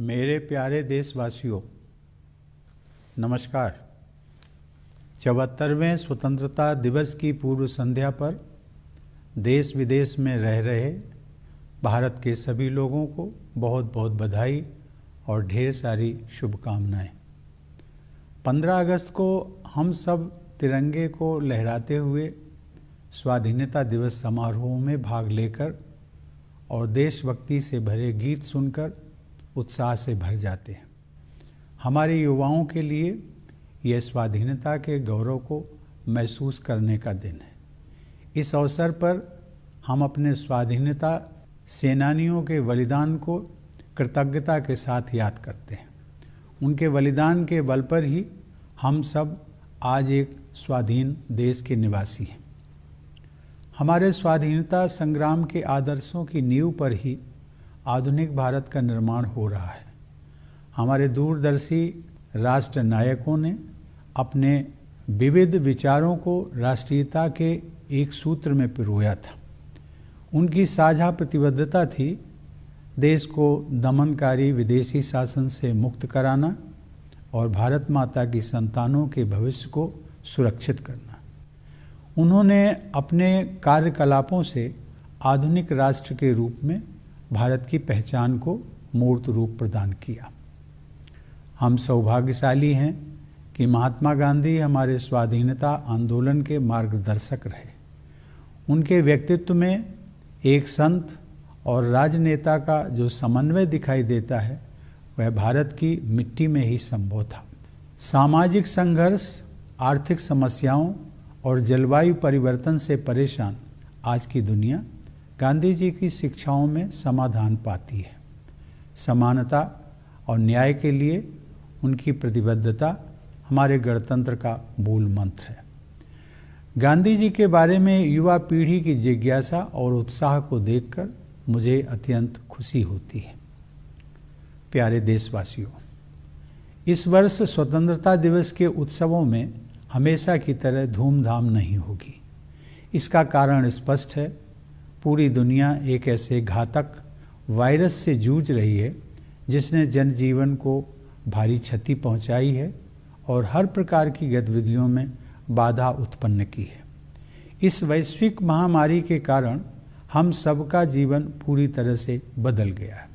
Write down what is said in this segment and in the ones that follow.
मेरे प्यारे देशवासियों, नमस्कार। 74वें स्वतंत्रता दिवस की पूर्व संध्या पर देश विदेश में रह रहे भारत के सभी लोगों को बहुत बहुत बधाई और ढेर सारी शुभकामनाएं। 15 अगस्त को हम सब तिरंगे को लहराते हुए स्वाधीनता दिवस समारोह में भाग लेकर और देशभक्ति से भरे गीत सुनकर उत्साह से भर जाते हैं। हमारे युवाओं के लिए यह स्वाधीनता के गौरव को महसूस करने का दिन है। इस अवसर पर हम अपने स्वाधीनता सेनानियों के बलिदान को कृतज्ञता के साथ याद करते हैं। उनके बलिदान के बल पर ही हम सब आज एक स्वाधीन देश के निवासी हैं। हमारे स्वाधीनता संग्राम के आदर्शों की नींव पर ही आधुनिक भारत का निर्माण हो रहा है। हमारे दूरदर्शी राष्ट्र नायकों ने अपने विविध विचारों को राष्ट्रीयता के एक सूत्र में पिरोया था। उनकी साझा प्रतिबद्धता थी देश को दमनकारी विदेशी शासन से मुक्त कराना और भारत माता की संतानों के भविष्य को सुरक्षित करना। उन्होंने अपने कार्यकलापों से आधुनिक राष्ट्र के रूप में भारत की पहचान को मूर्त रूप प्रदान किया। हम सौभाग्यशाली हैं कि महात्मा गांधी हमारे स्वाधीनता आंदोलन के मार्गदर्शक रहे। उनके व्यक्तित्व में एक संत और राजनेता का जो समन्वय दिखाई देता है वह भारत की मिट्टी में ही संभव था। सामाजिक संघर्ष, आर्थिक समस्याओं और जलवायु परिवर्तन से परेशान आज की दुनिया गांधी जी की शिक्षाओं में समाधान पाती है। समानता और न्याय के लिए उनकी प्रतिबद्धता हमारे गणतंत्र का मूल मंत्र है। गांधी जी के बारे में युवा पीढ़ी की जिज्ञासा और उत्साह को देखकर मुझे अत्यंत खुशी होती है। प्यारे देशवासियों, इस वर्ष स्वतंत्रता दिवस के उत्सवों में हमेशा की तरह धूमधाम नहीं होगी। इसका कारण स्पष्ट है। पूरी दुनिया एक ऐसे घातक वायरस से जूझ रही है जिसने जनजीवन को भारी क्षति पहुंचाई है और हर प्रकार की गतिविधियों में बाधा उत्पन्न की है। इस वैश्विक महामारी के कारण हम सबका जीवन पूरी तरह से बदल गया है।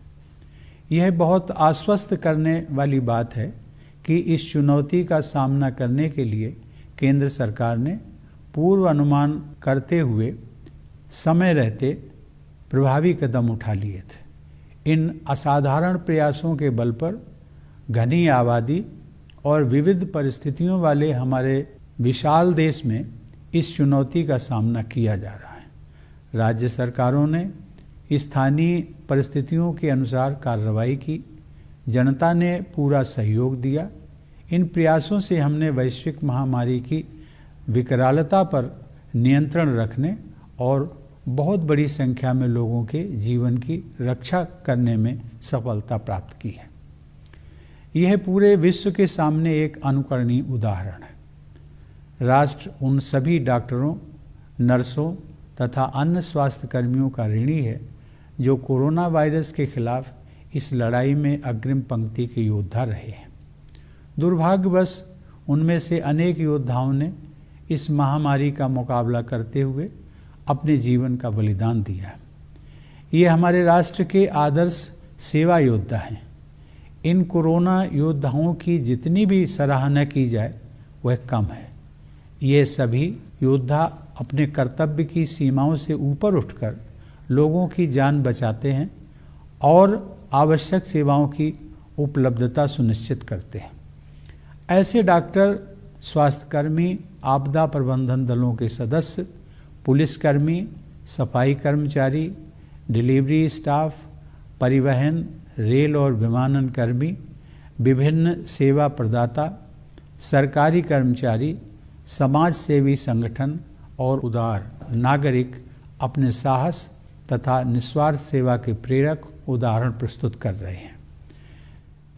यह बहुत आश्वस्त करने वाली बात है कि इस चुनौती का सामना करने के लिए केंद्र सरकार ने पूर्व अनुमान करते हुए समय रहते प्रभावी कदम उठा लिए थे। इन असाधारण प्रयासों के बल पर घनी आबादी और विविध परिस्थितियों वाले हमारे विशाल देश में इस चुनौती का सामना किया जा रहा है। राज्य सरकारों ने स्थानीय परिस्थितियों के अनुसार कार्रवाई की। जनता ने पूरा सहयोग दिया। इन प्रयासों से हमने वैश्विक महामारी की विकरालता पर नियंत्रण रखने और बहुत बड़ी संख्या में लोगों के जीवन की रक्षा करने में सफलता प्राप्त की है। यह पूरे विश्व के सामने एक अनुकरणीय उदाहरण है। राष्ट्र उन सभी डॉक्टरों, नर्सों तथा अन्य स्वास्थ्य कर्मियों का ऋणी है जो कोरोना वायरस के खिलाफ इस लड़ाई में अग्रिम पंक्ति के योद्धा रहे हैं। दुर्भाग्यवश उनमें से अनेक योद्धाओं ने इस महामारी का मुकाबला करते हुए अपने जीवन का बलिदान दिया। ये हमारे राष्ट्र के आदर्श सेवा योद्धा हैं। इन कोरोना योद्धाओं की जितनी भी सराहना की जाए वह कम है। ये सभी योद्धा अपने कर्तव्य की सीमाओं से ऊपर उठकर लोगों की जान बचाते हैं और आवश्यक सेवाओं की उपलब्धता सुनिश्चित करते हैं। ऐसे डॉक्टर, स्वास्थ्यकर्मी, आपदा प्रबंधन दलों के सदस्य, पुलिसकर्मी, सफाई कर्मचारी, डिलीवरी स्टाफ, परिवहन, रेल और विमानन कर्मी, विभिन्न सेवा प्रदाता, सरकारी कर्मचारी, समाज सेवी संगठन और उदार नागरिक अपने साहस तथा निस्वार्थ सेवा के प्रेरक उदाहरण प्रस्तुत कर रहे हैं।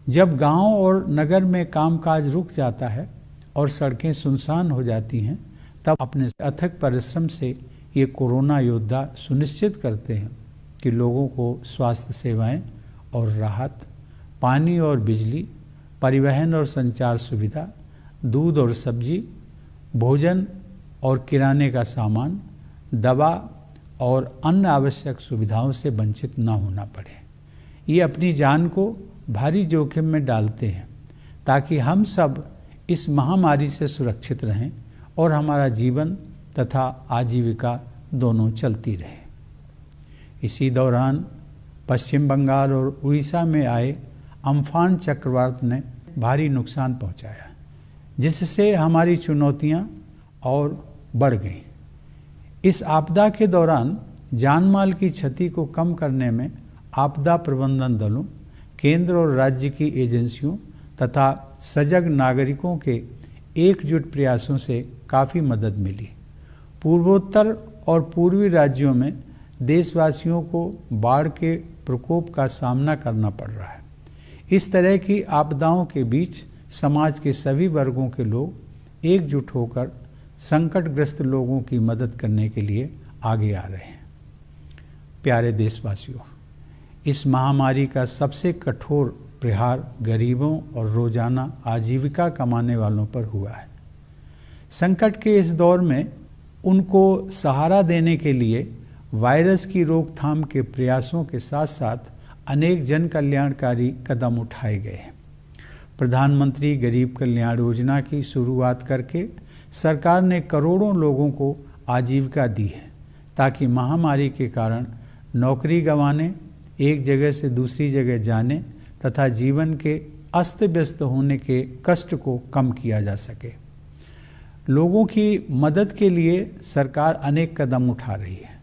जब गांव और नगर में कामकाज रुक जाता है और सड़कें सुनसान हो जाती हैं, तब अपने अथक परिश्रम से ये कोरोना योद्धा सुनिश्चित करते हैं कि लोगों को स्वास्थ्य सेवाएं और राहत पानी और बिजली, परिवहन और संचार सुविधा, दूध और सब्जी, भोजन और किराने का सामान, दवा और अन्य आवश्यक सुविधाओं से वंचित न होना पड़े। ये अपनी जान को भारी जोखिम में डालते हैं ताकि हम सब इस महामारी से सुरक्षित रहें और हमारा जीवन तथा आजीविका दोनों चलती रहे। इसी दौरान पश्चिम बंगाल और उड़ीसा में आए अम्फान चक्रवात ने भारी नुकसान पहुंचाया, जिससे हमारी चुनौतियां और बढ़ गईं। इस आपदा के दौरान जानमाल की क्षति को कम करने में आपदा प्रबंधन दलों, केंद्र और राज्य की एजेंसियों तथा सजग नागरिकों के एकजुट प्रयासों से काफ़ी मदद मिली। पूर्वोत्तर और पूर्वी राज्यों में देशवासियों को बाढ़ के प्रकोप का सामना करना पड़ रहा है। इस तरह की आपदाओं के बीच समाज के सभी वर्गों के लोग एकजुट होकर संकटग्रस्त लोगों की मदद करने के लिए आगे आ रहे हैं। प्यारे देशवासियों, इस महामारी का सबसे कठोर प्रहार गरीबों और रोजाना आजीविका कमाने वालों पर हुआ है। संकट के इस दौर में उनको सहारा देने के लिए वायरस की रोकथाम के प्रयासों के साथ साथ अनेक जन कल्याणकारी कदम उठाए गए हैं। प्रधानमंत्री गरीब कल्याण योजना की शुरुआत करके सरकार ने करोड़ों लोगों को आजीविका दी है, ताकि महामारी के कारण नौकरी गंवाने, एक जगह से दूसरी जगह जाने तथा जीवन के अस्त व्यस्त होने के कष्ट को कम किया जा सके। लोगों की मदद के लिए सरकार अनेक कदम उठा रही है।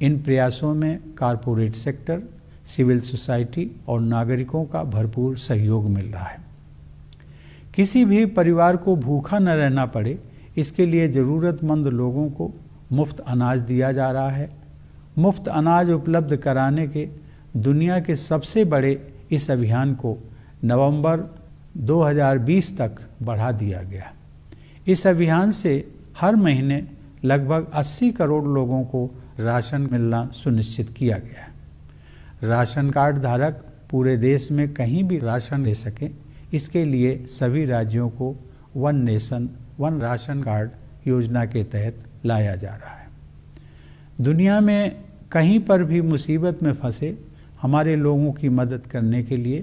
इन प्रयासों में कॉरपोरेट सेक्टर, सिविल सोसाइटी और नागरिकों का भरपूर सहयोग मिल रहा है। किसी भी परिवार को भूखा न रहना पड़े, इसके लिए ज़रूरतमंद लोगों को मुफ्त अनाज दिया जा रहा है। मुफ्त अनाज उपलब्ध कराने के दुनिया के सबसे बड़े इस अभियान को नवंबर 2020 तक बढ़ा दिया गया। इस अभियान से हर महीने लगभग 80 करोड़ लोगों को राशन मिलना सुनिश्चित किया गया है। राशन कार्ड धारक पूरे देश में कहीं भी राशन ले सकें, इसके लिए सभी राज्यों को one nation one ration card योजना के तहत लाया जा रहा है। दुनिया में कहीं पर भी मुसीबत में फंसे हमारे लोगों की मदद करने के लिए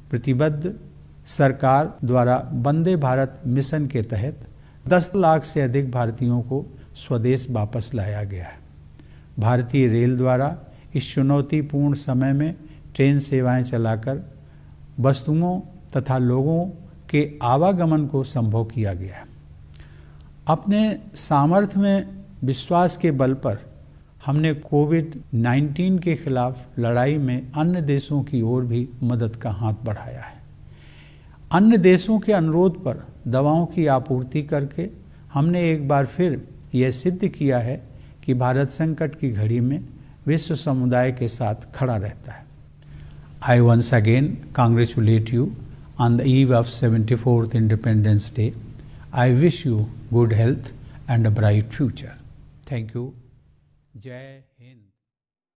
प्रतिबद्ध सरकार द्वारा वंदे भारत मिशन के तहत 10 लाख से अधिक भारतीयों को स्वदेश वापस लाया गया है। भारतीय रेल द्वारा इस चुनौतीपूर्ण समय में ट्रेन सेवाएं चलाकर वस्तुओं तथा लोगों के आवागमन को संभव किया गया है। अपने सामर्थ्य में विश्वास के बल पर हमने कोविड-19 के खिलाफ लड़ाई में अन्य देशों की ओर भी मदद का हाथ बढ़ाया है। अन्य देशों के अनुरोध पर दवाओं की आपूर्ति करके हमने एक बार फिर यह सिद्ध किया है कि भारत संकट की घड़ी में विश्व समुदाय के साथ खड़ा रहता है। I once again congratulate you on the eve of 74th Independence Day. I wish you good health and a bright future. Thank you. Jai Hind.